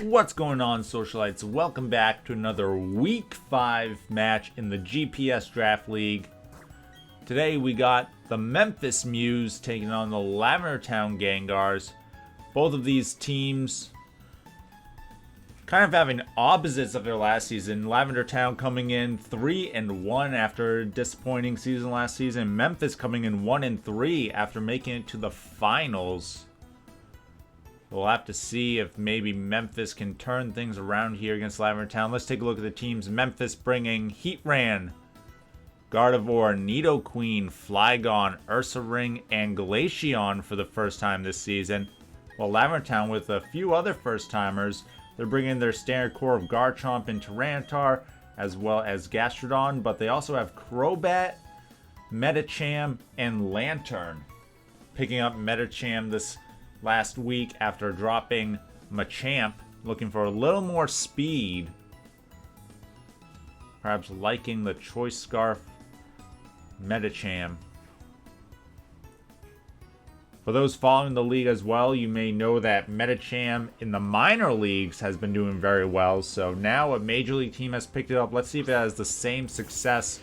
What's going on, Socialites? Welcome back to another Week 5 match in the GPS Draft League. Today we got the Memphis Mews taking on the Lavender Town Gengars. Both of these teams kind of having opposites of their last season. Lavender Town coming in 3-1 after a disappointing season last season. Memphis coming in 1-3 after making it to the finals. We'll have to see if maybe Memphis can turn things around here against Lavender Town. Let's take a look at the teams. Memphis bringing Heatran, Gardevoir, Nidoqueen, Flygon, Ursaring, and Glaceon for the first time this season. While Lavender Town, with a few other first-timers, they're bringing their standard core of Garchomp and Tyranitar, as well as Gastrodon, but they also have Crobat, Medicham, and Lanturn. Picking up Medicham this last week after dropping Machamp, looking for a little more speed. Perhaps liking the Choice Scarf Medicham. For those following the league as well, you may know that Medicham in the minor leagues has been doing very well. So now a major league team has picked it up. Let's see if it has the same success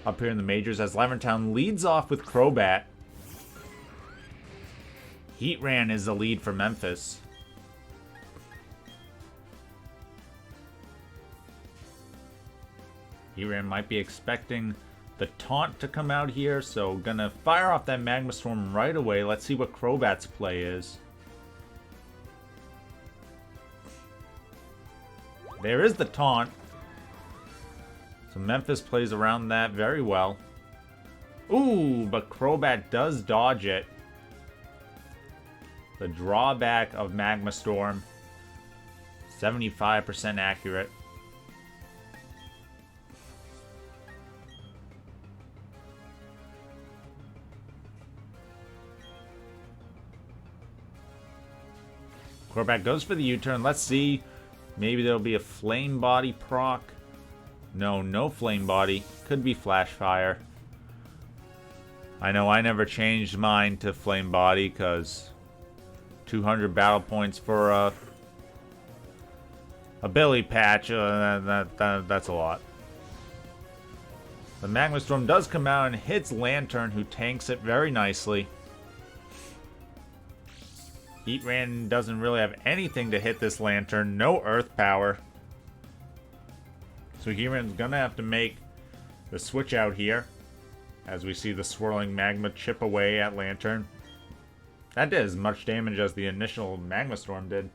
up here in the majors, as Lavender Town leads off with Crobat. Heatran is the lead for Memphis. Heatran might be expecting the taunt to come out here, so gonna fire off that Magma Storm right away. Let's see what Crobat's play is. There is the taunt. So Memphis plays around that very well. Ooh, but Crobat does dodge it. The drawback of Magma Storm, 75% accurate. Crobat goes for the U-turn. Let's see. Maybe there'll be a Flame Body proc. No Flame Body. Could be Flash Fire. I know I never changed mine to Flame Body because 200 battle points for a Billy Patch, that's a lot. The Magma Storm does come out and hits Lanturn, who tanks it very nicely. Heatran doesn't really have anything to hit this Lanturn, no Earth Power. So Heatran's gonna have to make the switch out here, as we see the swirling magma chip away at Lanturn. That did as much damage as the initial Magma Storm did.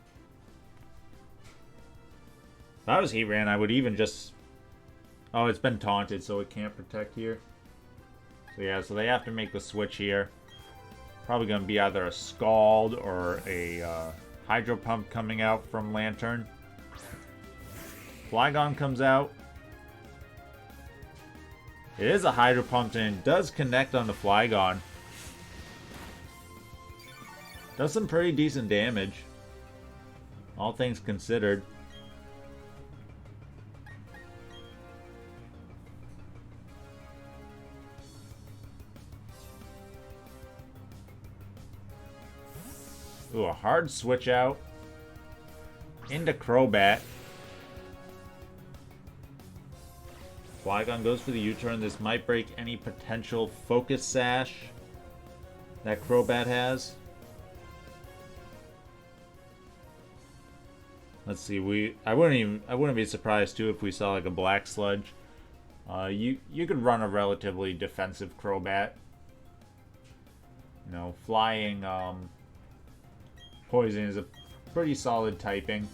If I was Heatran, I would even just... Oh, it's been taunted, so it can't protect here. So yeah, so they have to make the switch here. Probably going to be either a Scald or a Hydro Pump coming out from Lanturn. Flygon comes out. It is a Hydro Pump, and it does connect on the Flygon. Does some pretty decent damage, all things considered. Ooh, a hard switch out into Crobat. Flygon goes for the U-turn. This might break any potential Focus Sash that Crobat has. Let's see. I wouldn't be surprised too if we saw like a Black Sludge. You could run a relatively defensive Crobat. You know, flying poison is a pretty solid typing.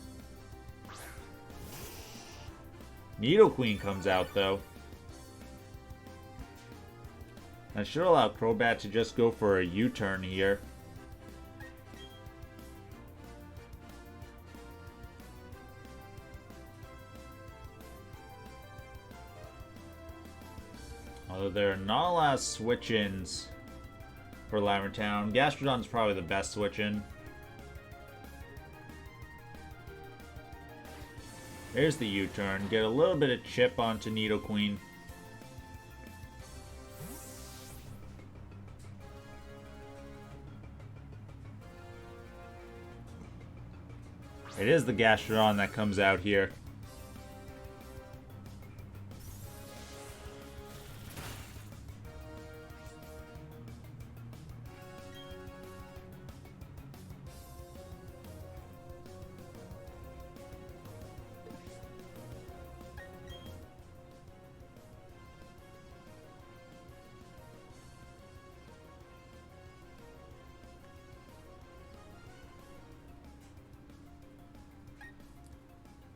Nidoqueen comes out though. That should allow Crobat to just go for a U-turn here. Although there are not a lot of switch-ins for Lavender Town. Gastrodon's probably the best switch-in. There's the U-turn. Get a little bit of chip onto Nidoqueen. It is the Gastrodon that comes out here.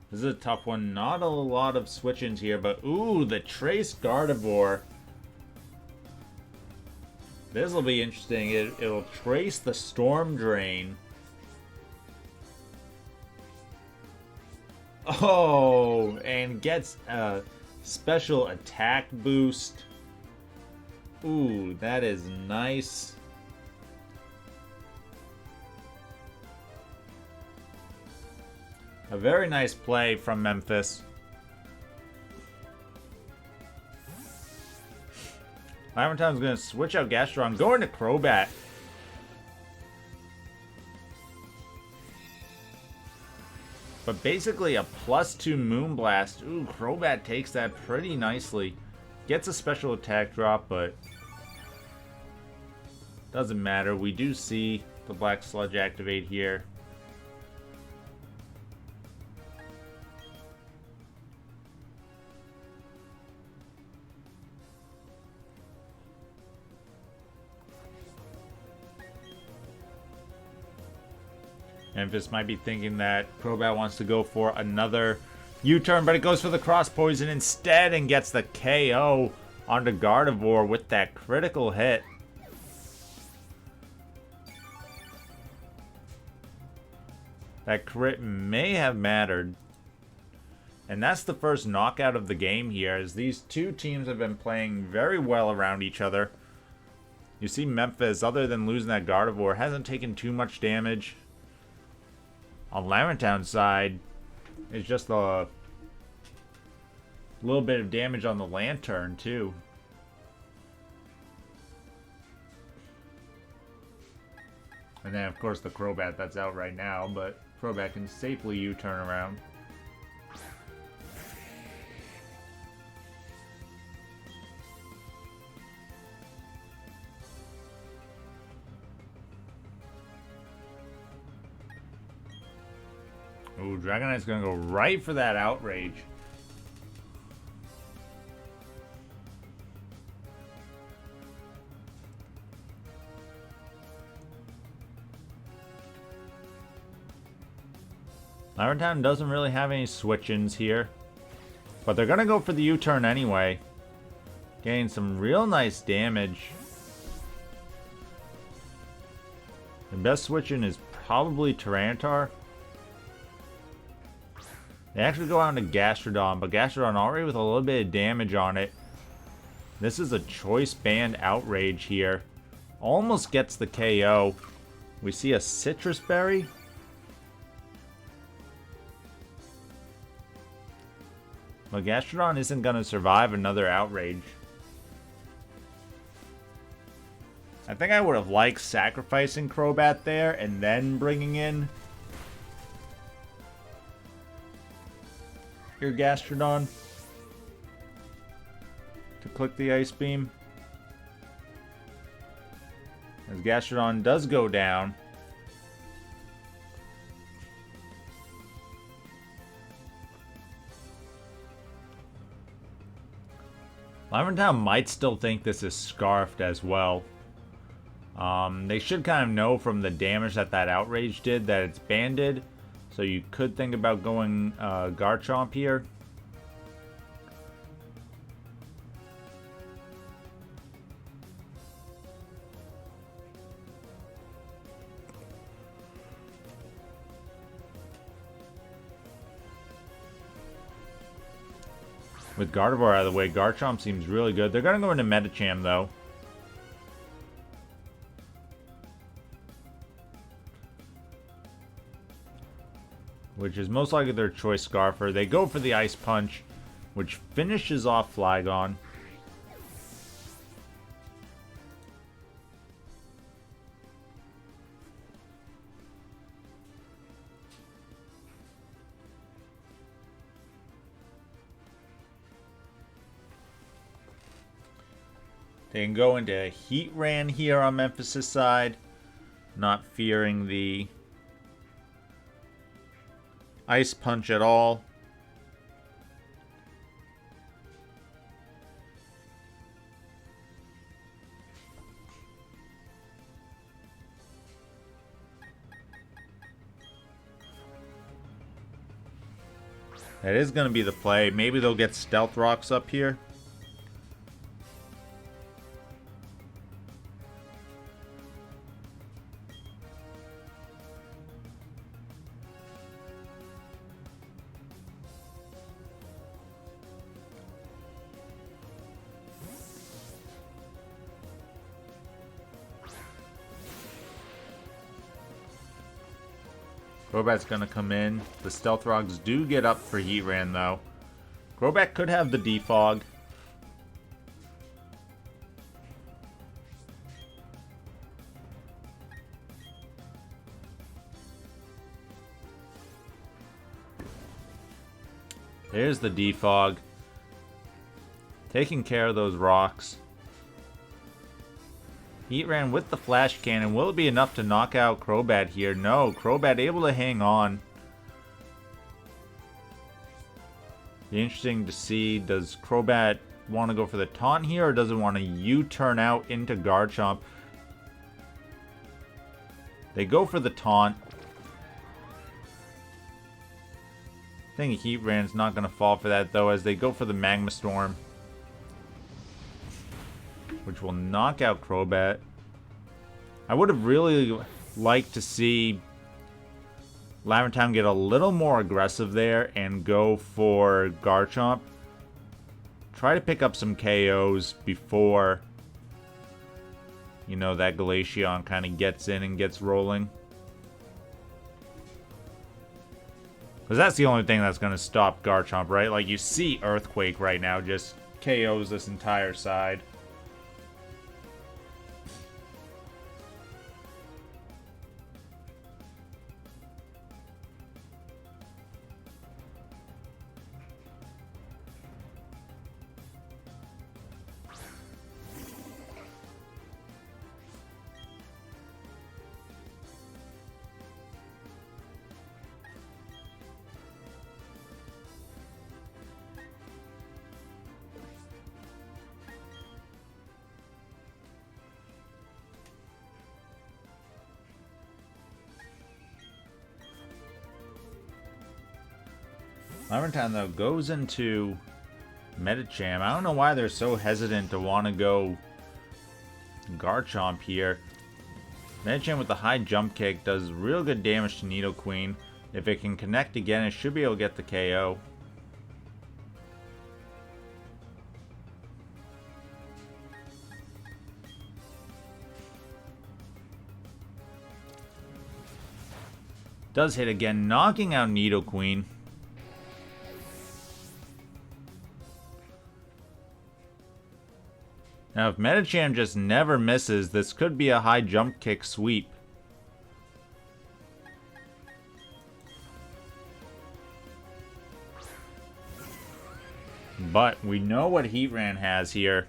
This is a tough one. Not a lot of switch-ins here, but ooh, the Trace Gardevoir. This will be interesting. It'll trace the Storm Drain. Oh, and gets a special attack boost. Ooh, that is nice. A very nice play from Memphis. Lavender Town's going to switch out Gastrodon, going to Crobat. But basically a +2 Moonblast. Ooh, Crobat takes that pretty nicely. Gets a special attack drop, but doesn't matter. We do see the Black Sludge activate here. Memphis might be thinking that Crobat wants to go for another U-turn, but it goes for the Cross Poison instead and gets the KO onto Gardevoir with that critical hit. That crit may have mattered. And that's the first knockout of the game here, as these two teams have been playing very well around each other. You see Memphis, other than losing that Gardevoir, hasn't taken too much damage. On Lavender Town's side, it's just a little bit of damage on the Lanturn, too. And then, of course, the Crobat that's out right now, but Crobat can safely U-turn around. Ooh, Dragonite's gonna go right for that Outrage. Lavender Town doesn't really have any switch-ins here, but they're gonna go for the U-turn anyway. Getting some real nice damage. The best switch-in is probably Tyranitar. They actually go out to Gastrodon, but Gastrodon already with a little bit of damage on it. This is a Choice Band Outrage here. Almost gets the KO. We see a Citrus Berry. But Gastrodon isn't going to survive another Outrage. I think I would have liked sacrificing Crobat there and then bringing in your Gastrodon to click the Ice Beam. As Gastrodon does go down. Lavender Town might still think this is Scarfed as well. They should kind of know from the damage that Outrage did that it's banded. So you could think about going Garchomp here. With Gardevoir out of the way, Garchomp seems really good. They're going to go into Medicham, though. Which is most likely their choice Scarfer. They go for the Ice Punch, which finishes off Flygon. They can go into Heatran here on Memphis' side. Not fearing the Ice Punch at all. That is going to be the play. Maybe they'll get Stealth Rocks up here. Crobat's going to come in. The Stealth Rocks do get up for Heatran, though. Crobat could have the Defog. There's the Defog. Taking care of those rocks. Heatran with the Flash Cannon. Will it be enough to knock out Crobat here? No. Crobat able to hang on. Be interesting to see. Does Crobat want to go for the taunt here, or does it want to U-turn out into Garchomp? They go for the taunt. I think Heatran's not going to fall for that, though, as they go for the Magma Storm, which will knock out Crobat. I would have really liked to see Lavender Town get a little more aggressive there and go for Garchomp. Try to pick up some KOs before, you know, that Glaceon kind of gets in and gets rolling. Because that's the only thing that's going to stop Garchomp, right? Like, you see Earthquake right now just KOs this entire side. Lavender Town, though, goes into Medicham. I don't know why they're so hesitant to want to go Garchomp here. Medicham with the high jump kick does real good damage to Nidoqueen. If it can connect again, it should be able to get the KO. Does hit again, knocking out Nidoqueen. Now, if Medicham just never misses, this could be a high jump kick sweep. But we know what Heatran has here.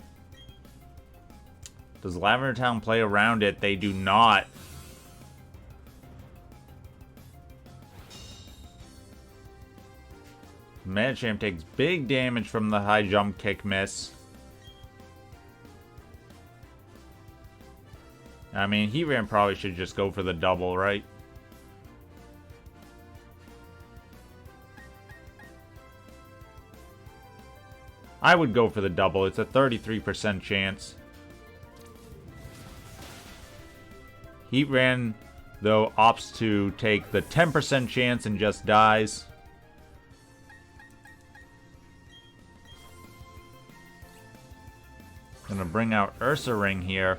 Does Lavender Town play around it? They do not. Medicham takes big damage from the high jump kick miss. I mean, Heatran probably should just go for the double, right? I would go for the double. It's a 33% chance. Heatran, though, opts to take the 10% chance and just dies. Gonna bring out Ursaring here.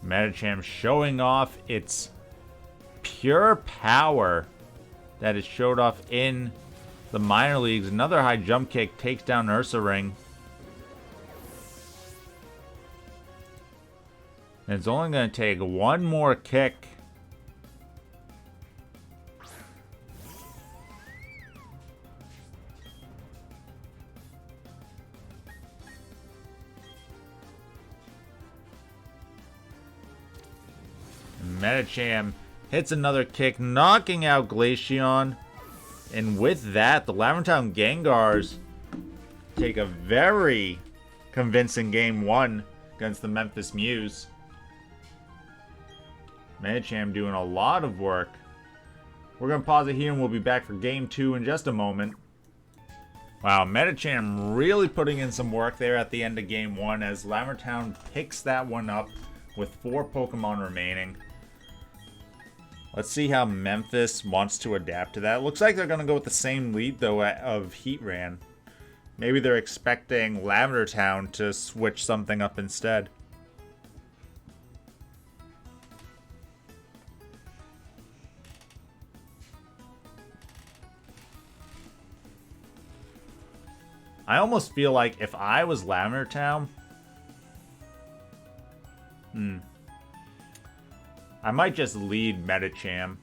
Medicham showing off its pure power that it showed off in the minor leagues. Another high jump kick takes down Ursaring. And it's only going to take one more kick. Medicham hits another kick, knocking out Glaceon. And with that, the Lavender Town Gengars take a very convincing game 1 against the Memphis Mews. Medicham doing a lot of work. We're going to pause it here and we'll be back for game 2 in just a moment. Wow, Medicham really putting in some work there at the end of game 1 as Lavender Town picks that one up with 4 Pokemon remaining. Let's see how Memphis wants to adapt to that. Looks like they're going to go with the same lead, though, of Heatran. Maybe they're expecting Lavender Town to switch something up instead. I almost feel like if I was Lavender Town... I might just lead Medicham.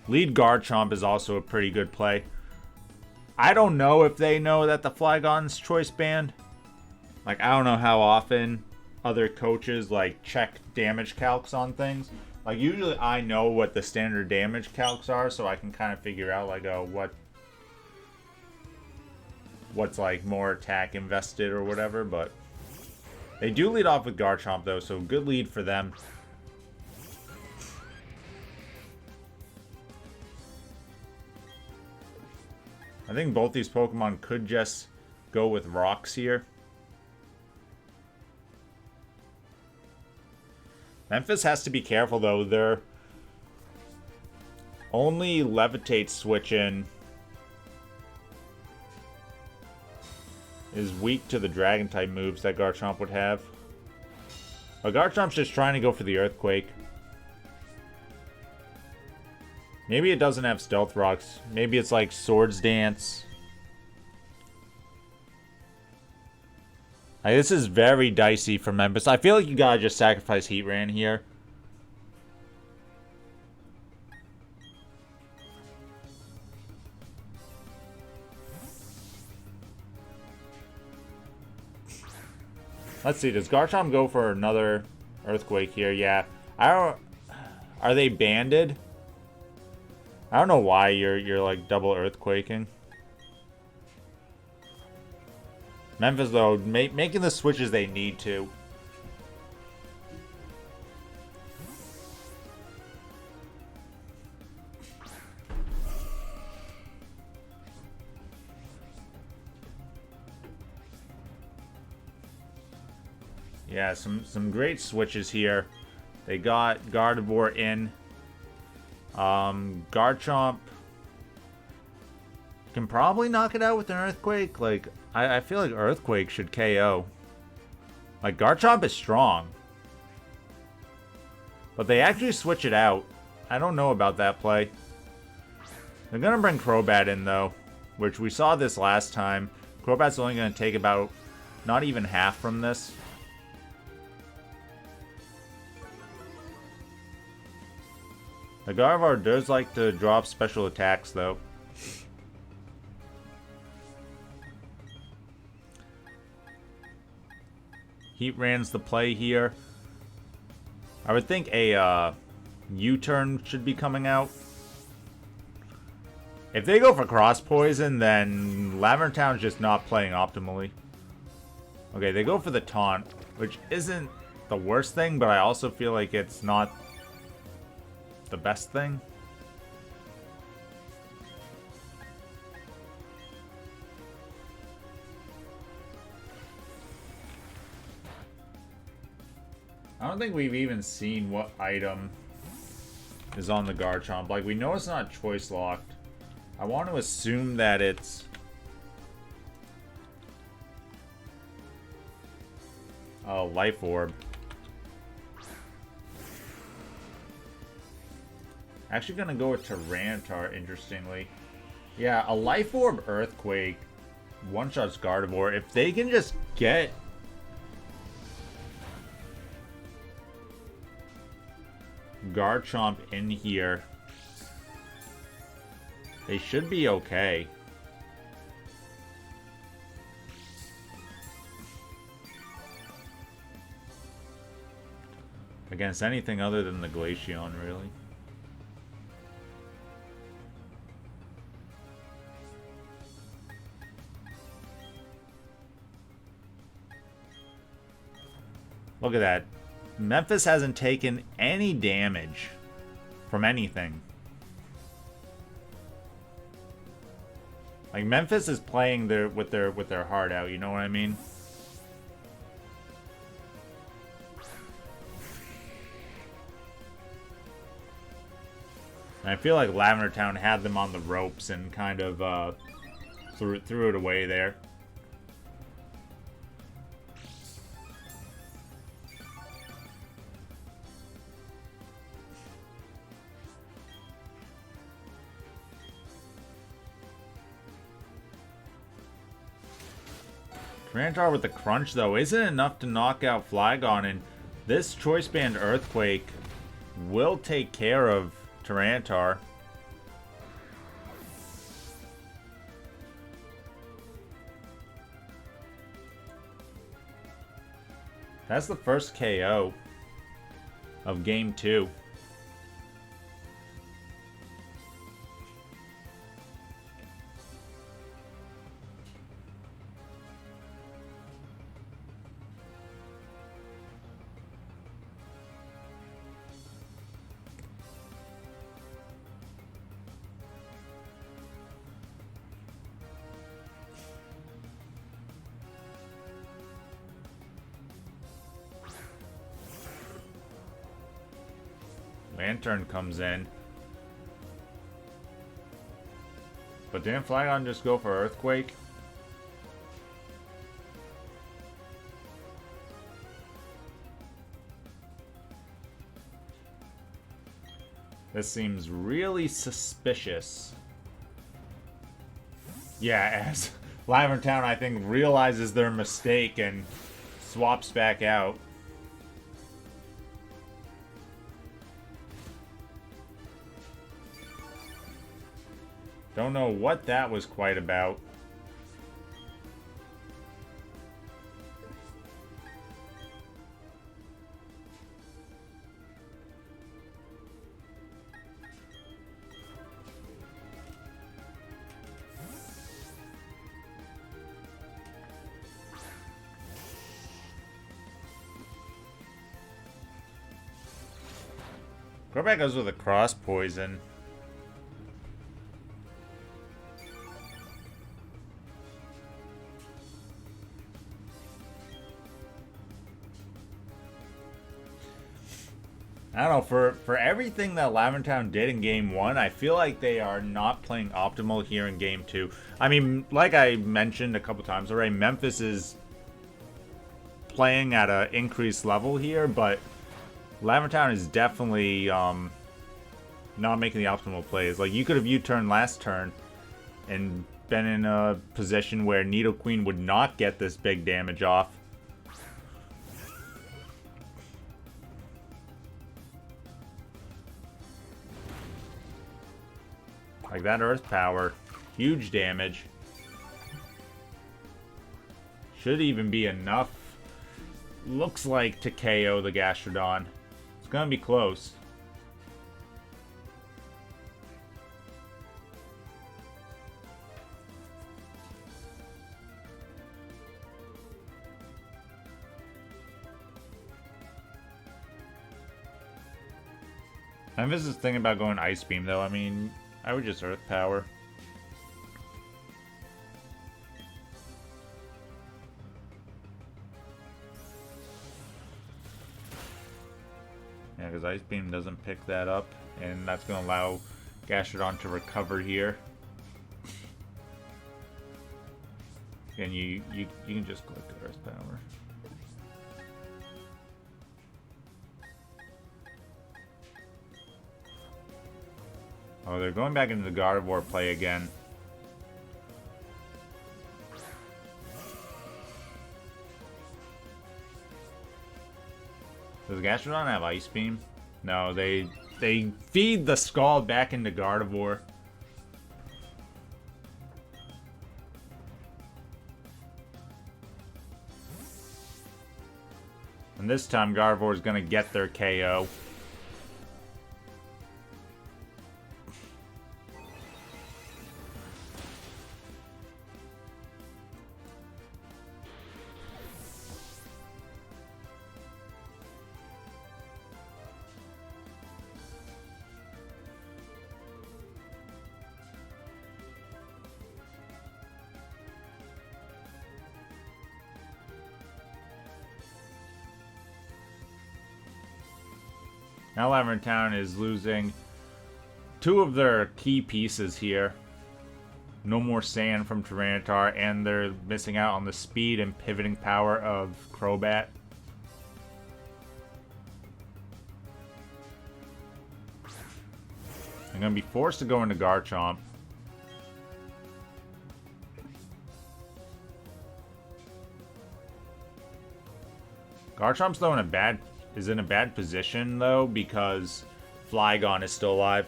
Lead Garchomp is also a pretty good play. I don't know if they know that the Flygon's choice band. Like, I don't know how often other coaches, like, check damage calcs on things. Like, usually I know what the standard damage calcs are, so I can kind of figure out, like, oh, what's like more attack invested or whatever, but they do lead off with Garchomp though, so good lead for them. I think both these Pokemon could just go with rocks here. Memphis has to be careful though, they're only Levitate switching is weak to the dragon type moves that Garchomp would have. But Garchomp's just trying to go for the Earthquake. Maybe it doesn't have Stealth Rocks. Maybe it's like Swords Dance. Like, this is very dicey for Memphis. I feel like you gotta just sacrifice Heatran here. Let's see, does Garchomp go for another Earthquake here? Yeah. Are they banded? I don't know why you're like double Earthquaking. Memphis though, making the switches they need to. Yeah, some great switches here. They got Gardevoir in. Garchomp can probably knock it out with an Earthquake. Like, I feel like Earthquake should KO. Like, Garchomp is strong. But they actually switch it out. I don't know about that play. They're going to bring Crobat in, though. Which we saw this last time. Crobat's only going to take about not even half from this. The Gardevoir does like to drop special attacks, though. Heatran's the play here. I would think a U-turn should be coming out. If they go for Cross Poison, then Lavender Town's just not playing optimally. Okay, they go for the Taunt, which isn't the worst thing, but I also feel like it's not the best thing. I don't think we've even seen what item is on the Garchomp. Like, we know it's not choice locked. I want to assume that it's... oh, Life Orb. Actually gonna go with Tyranitar, interestingly. Yeah, a Life Orb Earthquake one-shots Gardevoir. If they can just get Garchomp in here, they should be okay. Against anything other than the Glaceon, really. Look at that. Memphis hasn't taken any damage from anything. Like, Memphis is playing with their heart out, you know what I mean? And I feel like Lavender Town had them on the ropes and kind of threw it away there. Tyranitar with the crunch, though, isn't enough to knock out Flygon, and this Choice Band Earthquake will take care of Tyranitar. That's the first KO of Game 2. Lanturn comes in. But didn't Flygon just go for Earthquake? This seems really suspicious. Yeah, as Lavender Town, I think, realizes their mistake and swaps back out. Don't know what that was quite about. Crobat goes with a cross poison. I don't know, for everything that Lavender Town did in Game 1, I feel like they are not playing optimal here in Game 2. I mean, like I mentioned a couple times already, Memphis is playing at an increased level here, but Lavender Town is definitely not making the optimal plays. Like, you could have U-turned last turn and been in a position where Nidoqueen would not get this big damage off. Like, that Earth Power, huge damage. Should even be enough, looks like, to KO the Gastrodon. It's gonna be close. Memphis is thinking about going Ice Beam, though. I mean, I would just Earth Power. Yeah, because Ice Beam doesn't pick that up, and that's going to allow Gastrodon to recover here. And you can just click Earth Power. Oh, they're going back into the Gardevoir play again. Does Gastrodon have Ice Beam? No, they feed the Scald back into Gardevoir. And this time Gardevoir is going to get their KO. Now Lavender Town is losing two of their key pieces here. No more sand from Tyranitar, and they're missing out on the speed and pivoting power of Crobat. I'm going to be forced to go into Garchomp. Garchomp's though is in a bad position though because Flygon is still alive.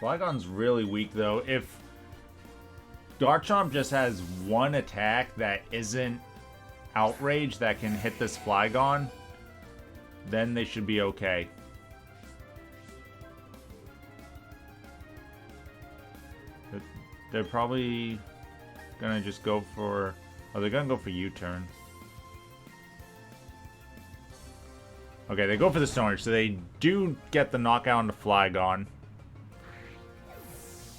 Flygon's really weak though. If Garchomp just has one attack that isn't Outrage that can hit this Flygon, then they should be okay. They're probably gonna just go for... Oh, they're gonna go for U-turn. Okay, they go for the Stone Edge, so they do get the knockout on the Flygon.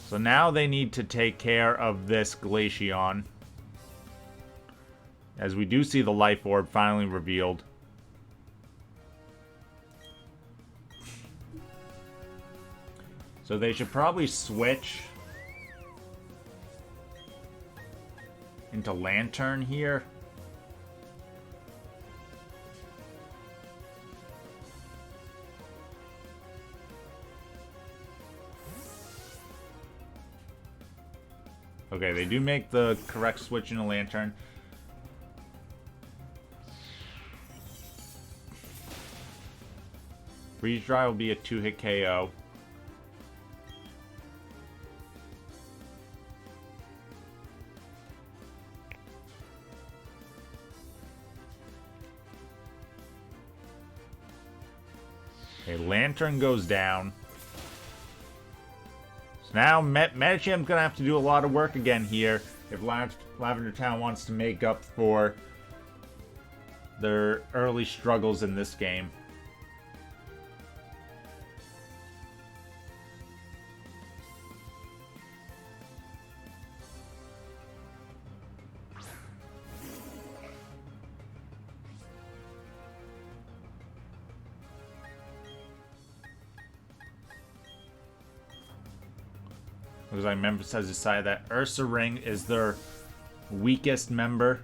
So now they need to take care of this Glaceon. As we do see the Life Orb finally revealed. So they should probably switch into Lanturn here. Okay, they do make the correct switch into Lanturn. Freeze Dry will be a 2-hit KO. Okay, Lanturn goes down. Now, Medicham's going to have to do a lot of work again here if Lavender Town wants to make up for their early struggles in this game. Looks like Memphis has decided that Ursaring is their weakest member.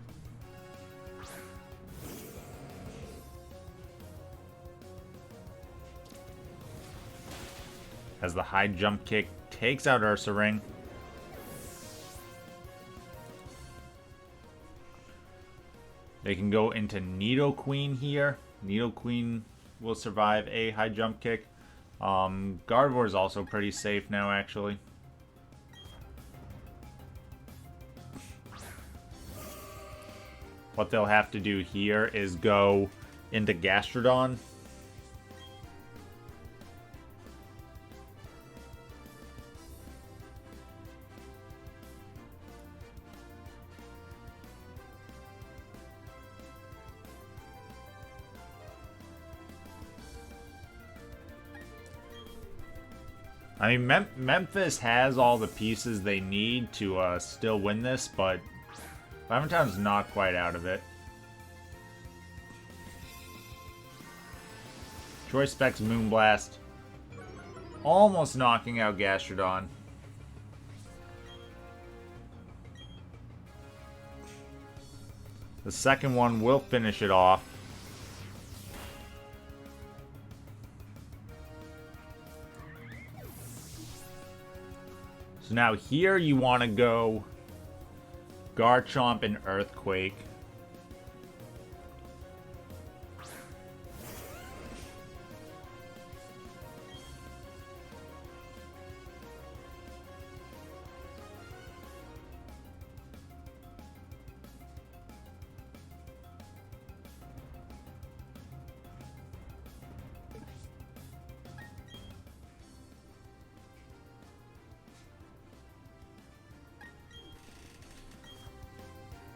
As the high jump kick takes out Ursaring. They can go into Nidoqueen here. Nidoqueen will survive a high jump kick. Gardevoir is also pretty safe now, actually. What they'll have to do here is go into Gastrodon. I mean, Memphis has all the pieces they need to still win this, but Lavender Town's not quite out of it. Choice Specs Moonblast. Almost knocking out Gastrodon. The second one will finish it off. So now here you want to go Garchomp and Earthquake.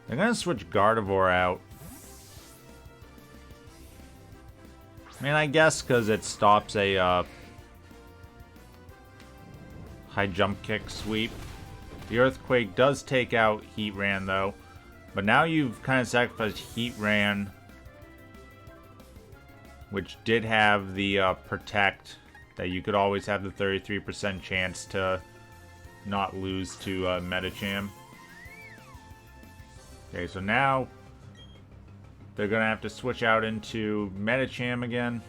They're going to switch Gardevoir out. I mean, I guess because it stops a high jump kick sweep. The Earthquake does take out Heatran, though. But now you've kind of sacrificed Heatran, which did have the Protect, that you could always have the 33% chance to not lose to Medicham. Okay, so now they're going to have to switch out into Medicham again.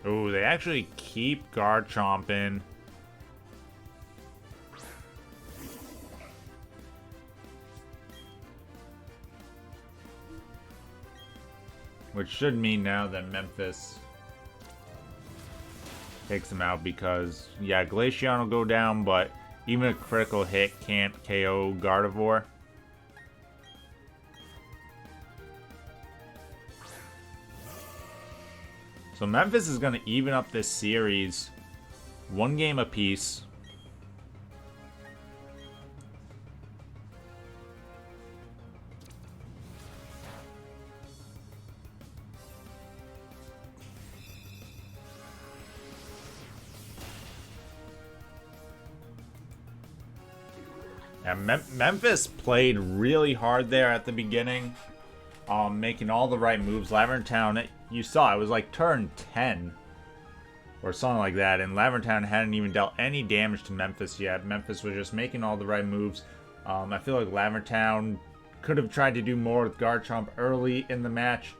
Ooh, they actually keep Garchomp in. Which should mean now that Memphis takes him out because, yeah, Glaceon will go down, but even a critical hit can't KO Gardevoir. So Memphis is going to even up this series, 1 game apiece. Yeah, Memphis played really hard there at the beginning, making all the right moves. Lavender Town, you saw it was like turn 10 or something like that, and Lavender Town hadn't even dealt any damage to Memphis yet. Memphis was just making all the right moves. I feel like Lavender Town could have tried to do more with Garchomp early in the match.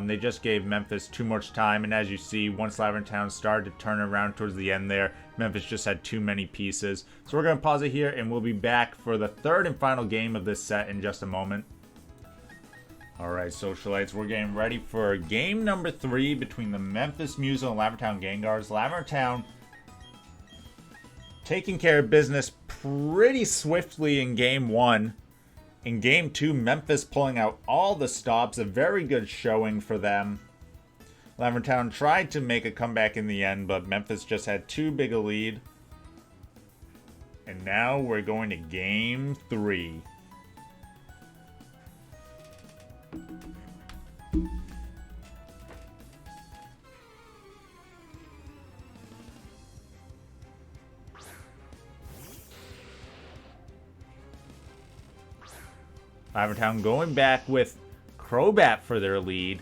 They just gave Memphis too much time, and as you see, once Lavender Town started to turn around towards the end there, Memphis just had too many pieces. So we're going to pause it here, and we'll be back for the third and final game of this set in just a moment. Alright, Socialites, we're getting ready for game number 3 between the Memphis Mews and the Lavender Town Gengars. Lavender Town taking care of business pretty swiftly in game 1. In game 2, Memphis pulling out all the stops, a very good showing for them. Lavender Town tried to make a comeback in the end, but Memphis just had too big a lead. And now we're going to game 3. Lavender Town going back with Crobat for their lead.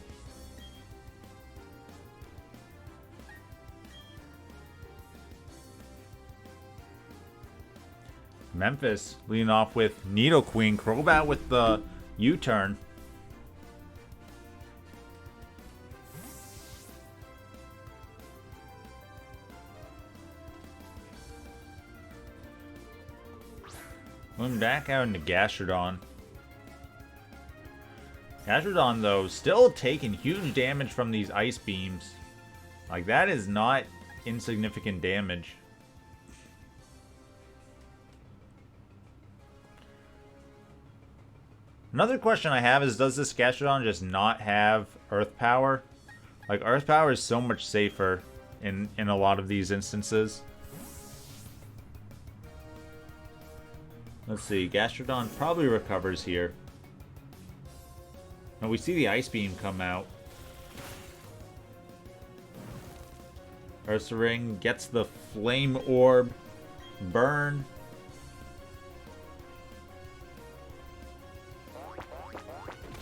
Memphis leading off with Nidoqueen. Crobat with the U-turn. Going back out into Gastrodon. Gastrodon, though, still taking huge damage from these ice beams. Like, that is not insignificant damage. Another question I have is, does this Gastrodon just not have Earth Power? Like, Earth Power is so much safer in a lot of these instances. Let's see, Gastrodon probably recovers here. And we see the Ice Beam come out. Ursaring gets the Flame Orb. Burn.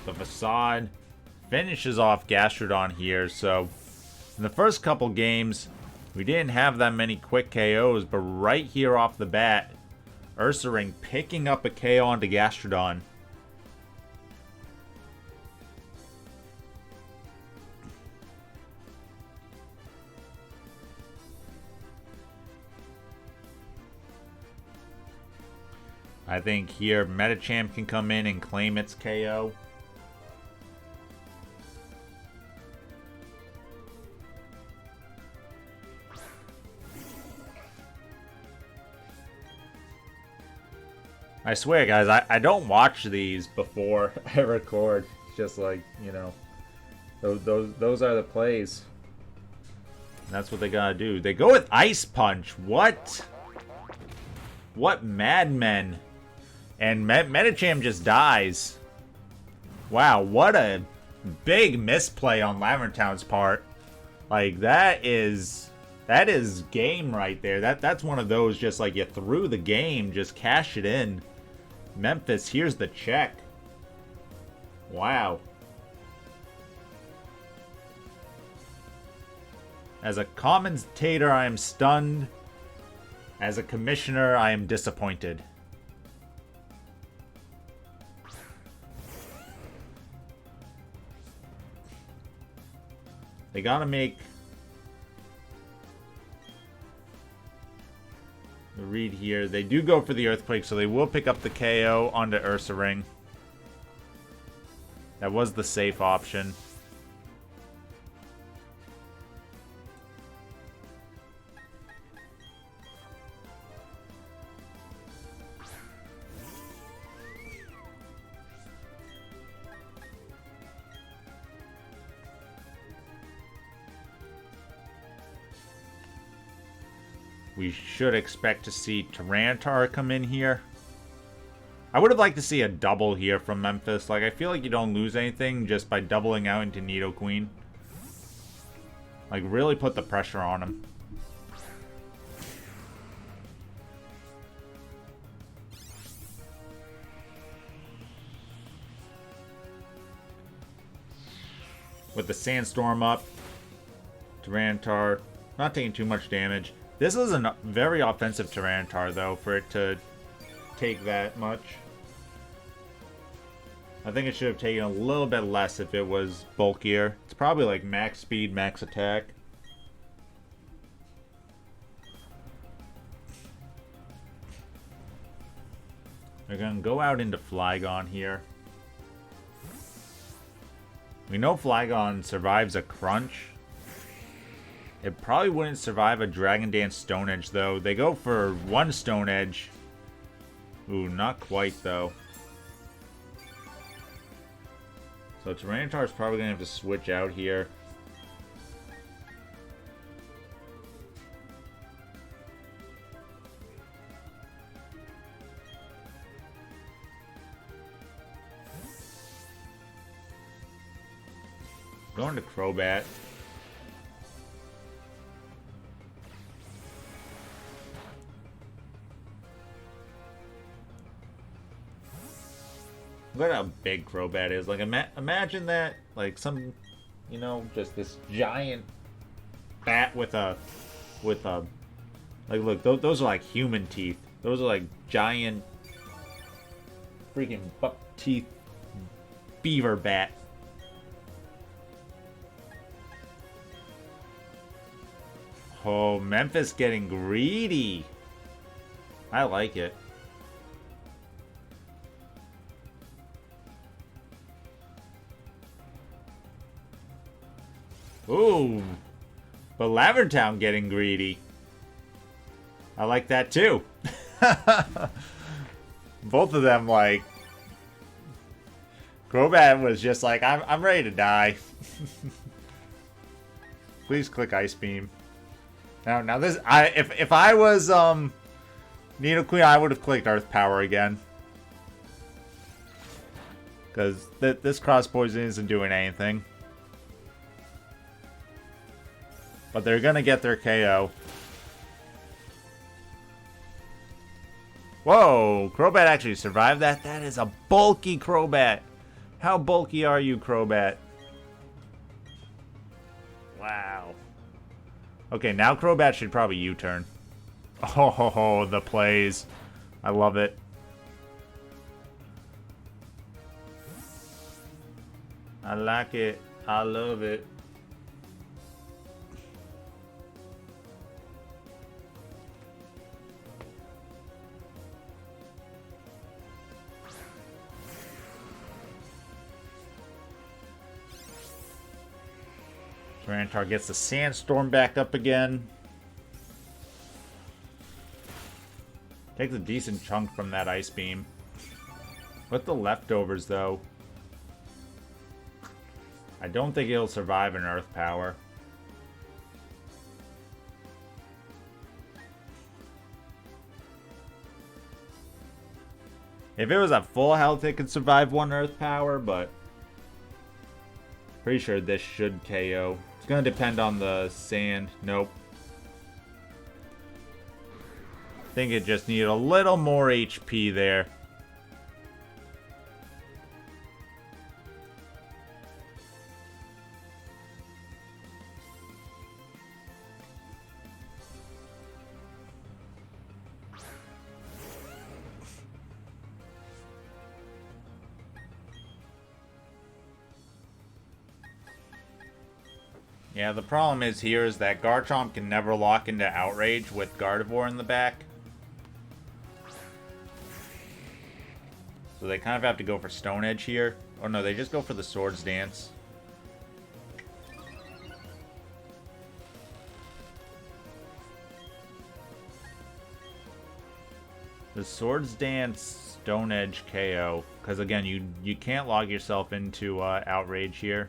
The Facade finishes off Gastrodon here. So, in the first couple games, we didn't have that many quick KOs, but right here off the bat, Ursaring picking up a KO onto Gastrodon. I think here Medicham can come in and claim its KO. I swear, guys, I don't watch these before I record. It's just like, you know, those are the plays. And that's what they gotta do. They go with Ice Punch. What? What madmen? And Medicham just dies. Wow, what a big misplay on Lavender Town's part. Like, that is game right there. That's one of those, just like, you threw the game, just cash it in. Memphis, here's the check. Wow. As a commentator, I am stunned. As a commissioner, I am disappointed. They gotta make the read here. They do go for the Earthquake, so they will pick up the KO onto Ursaring. That was the safe option. We should expect to see Tyranitar come in here. I would have liked to see a double here from Memphis. Like, I feel like you don't lose anything just by doubling out into Nidoqueen. Like, really put the pressure on him. With the Sandstorm up, Tyranitar not taking too much damage. This is a very offensive Tyranitar, though, for it to take that much. I think it should have taken a little bit less if it was bulkier. It's probably like max speed, max attack. They're going to go out into Flygon here. We know Flygon survives a Crunch. It probably wouldn't survive a Dragon Dance Stone Edge, though. They go for one Stone Edge. Ooh, not quite, though. So Tyranitar is probably going to have to switch out here. Going to Crobat. Look at how big Crobat is. Like, imagine that, like, some, you know, just this giant bat with a, like, look, those are like human teeth. Those are like giant, freaking buck teeth beaver bat. Oh, Memphis getting greedy. I like it. Ooh. But Lavender Town getting greedy. I like that too. Both of them, like... Crobat was just like, I'm ready to die. Please click Ice Beam. Now this... If I was, Nidoqueen, I would have clicked Earth Power again. Because this Cross Poison isn't doing anything. But they're gonna get their KO. Whoa! Crobat actually survived that? That is a bulky Crobat! How bulky are you, Crobat? Wow. Okay, now Crobat should probably U-turn. Oh, ho, ho, the plays. I love it. I like it. I love it. Tyranitar gets the Sandstorm back up again. Takes a decent chunk from that Ice Beam. With the leftovers, though, I don't think it'll survive an Earth Power. If it was at full health, it could survive one Earth Power, but pretty sure this should KO. It's gonna depend on the sand. Nope. I think it just needed a little more HP there. Yeah, the problem is here is that Garchomp can never lock into Outrage with Gardevoir in the back. So they kind of have to go for Stone Edge here. Oh no, they just go for the Swords Dance. The Swords Dance, Stone Edge, KO. Because again, you can't log yourself into Outrage here.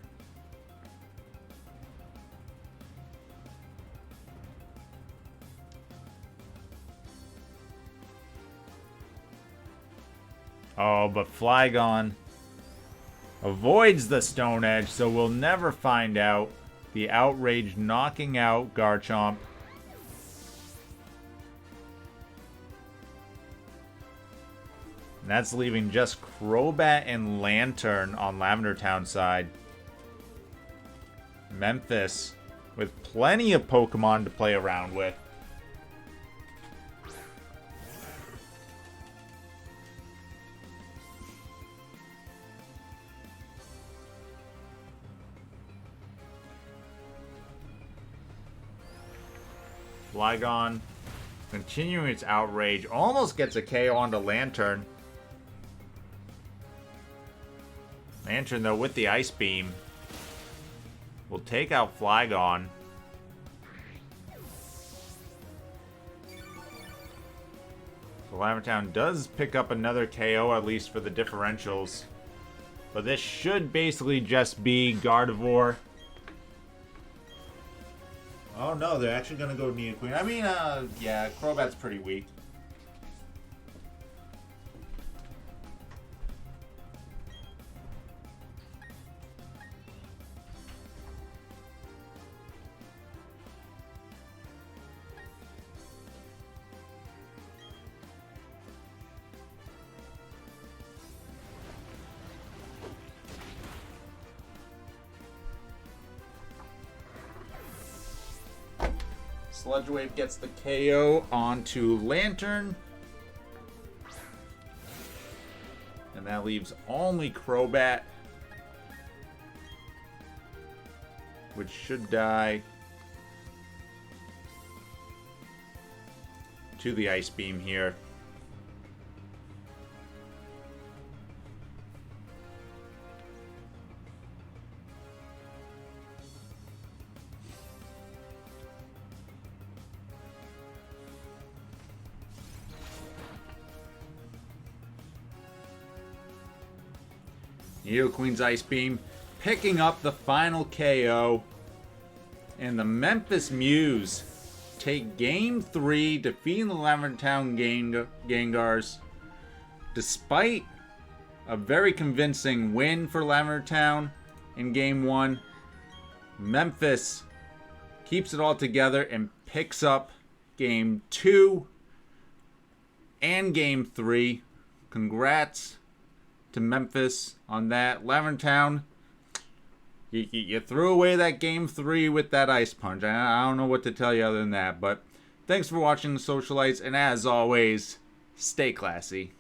Oh, but Flygon avoids the Stone Edge, so we'll never find out. The Outrage knocking out Garchomp. And that's leaving just Crobat and Lanturn on Lavender Town side. Memphis with plenty of Pokemon to play around with. Flygon continuing its outrage, almost gets a KO onto Lanturn. Lanturn, though, with the Ice Beam, will take out Flygon. So Lavender Town does pick up another KO, at least for the differentials. But this should basically just be Gardevoir. Oh no, they're actually gonna go Nidoqueen. I mean, yeah, Crobat's pretty weak. Sludge Wave gets the KO onto Lanturn. And that leaves only Crobat, which should die to the Ice Beam here. Nidoqueen's Ice Beam picking up the final KO. And the Memphis Mews take Game 3, defeating the Lavender Town Gengars. Despite a very convincing win for Lavender Town in Game 1, Memphis keeps it all together and picks up Game 2 and Game 3. Congrats to Memphis on that. Lavender Town, you threw away that Game 3 with that Ice Punch. I don't know what to tell you other than that. But thanks for watching the Socialites. And as always, stay classy.